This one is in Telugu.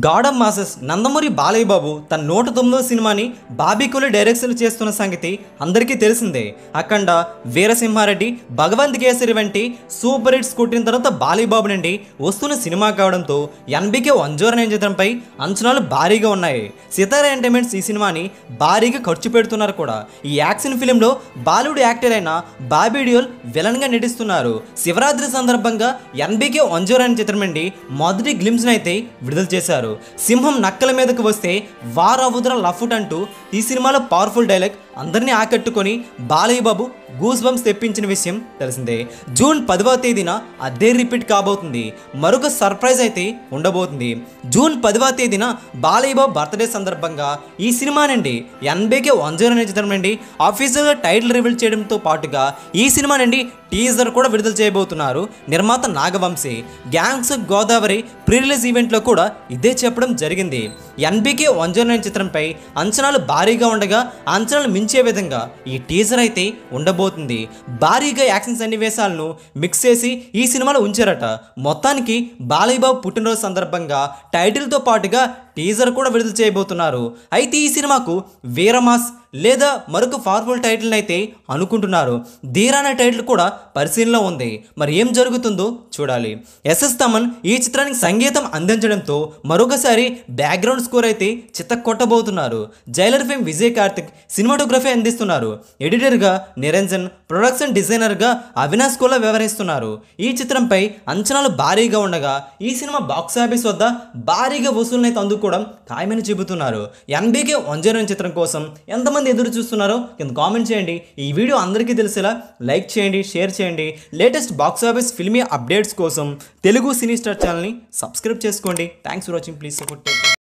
God of masses Nandamuri Balayya Babu తన 109వ సినిమాని బాబీకులు డైరెక్షన్ చేస్తున్న సంగతి అందరికీ తెలిసిందే. అఖండ, వీరసింహారెడ్డి, భగవంత్ కేసరి వంటి సూపర్ హిట్స్ కొట్టిన తర్వాత బాలయ్య బాబు నుండి వస్తున్న సినిమా కావడంతో ఎన్బీకే 109 చిత్రంపై అంచనాలు భారీగా ఉన్నాయి. సితారా ఎంటర్టైన్మెంట్స్ ఈ సినిమాని భారీగా ఖర్చు పెడుతున్నారు కూడా. ఈ యాక్షన్ ఫిలింలో బాలీవుడ్ యాక్టర్ అయిన బాబీ డియోల్ విలన్గా నటిస్తున్నారు. శివరాత్రి సందర్భంగా ఎన్బీకే 109 చిత్రం నుండి మొదటి గ్లిమ్స్ అయితే విడుదల చేశారు. సింహం నక్కల మీదకు వస్తే వారవుద్ర లఫుట్ అంటూ ఈ సినిమాలో పవర్ఫుల్ డైలాగ్ అందరినీ ఆకట్టుకొని బాలయ్య బాబు గూస్ బంప్స్ తెప్పించిన విషయం తెలిసిందే. జూన్ 10వ తేదీన అదే రిపీట్ కాబోతుంది. మరొక సర్ప్రైజ్ అయితే ఉండబోతుంది. జూన్ 10వ తేదీన బాలయ్య బాబు బర్త్డే సందర్భంగా ఈ సినిమా నుండి ఎన్బీకే 109 చిత్రం నుండి ఆఫీషియల్గా టైటిల్ రివీల్ చేయడంతో పాటుగా ఈ సినిమా నుండి టీజర్ కూడా విడుదల చేయబోతున్నారు నిర్మాత Nagavamsi. Gangs of Godavari pre release ఈవెంట్లో కూడా ఇదే చెప్పడం జరిగింది. ఎన్బీకే 109 చిత్రంపై అంచనాలు భారీగా ఉండగా అంచనాలు మించే విధంగా ఈ టీజర్ అయితే ఉండబోతుంది. భారీగా యాక్షన్ సన్నివేశాలను మిక్స్ చేసి ఈ సినిమాలో ఉంచారట. మొత్తానికి బాలయ్య బాబు పుట్టినరోజు సందర్భంగా టైటిల్తో పాటుగా టీజర్ కూడా విడుదల చేయబోతున్నారు. అయితే ఈ సినిమాకు వీరమాస్ లేదా మరొక పవర్ఫుల్ టైటిల్ అయితే అనుకుంటున్నారు. ధీర్ అనే టైటిల్ కూడా పరిశీలనలో ఉంది. మరి ఏం జరుగుతుందో చూడాలి. ఎస్ఎస్ తమన్ ఈ చిత్రానికి సంగీతం అందించడంతో మరొకసారి బ్యాక్గ్రౌండ్ స్కోర్ అయితే చిత్తకొట్టబోతున్నారు. జైలర్ ఫేమ్ విజయ్ కార్తిక్ సినిమాటోగ్రఫీ అందిస్తున్నారు. ఎడిటర్గా నిరంజన్, ప్రొడక్షన్ డిజైనర్గా అవినాష్ కూడా వ్యవహరిస్తున్నారు. ఈ చిత్రంపై అంచనాలు భారీగా ఉండగా ఈ సినిమా బాక్సాఫీస్ వద్ద భారీగా వసూలునైతే అందుకోవడం ఖాయమని చెబుతున్నారు. ఎన్బీకే 109 చిత్రం కోసం ఎంతమంది ఎదురు చూస్తున్నారో కింద కామెంట్ చేయండి. ఈ వీడియో అందరికీ తెలిసేలా లైక్ చేయండి, షేర్ చేయండి. Latest box office filmy updates కోసం తెలుగు సినీ స్టార్ ఛానల్ని సబ్స్క్రైబ్ చేసుకోండి. Thanks for watching. Please support.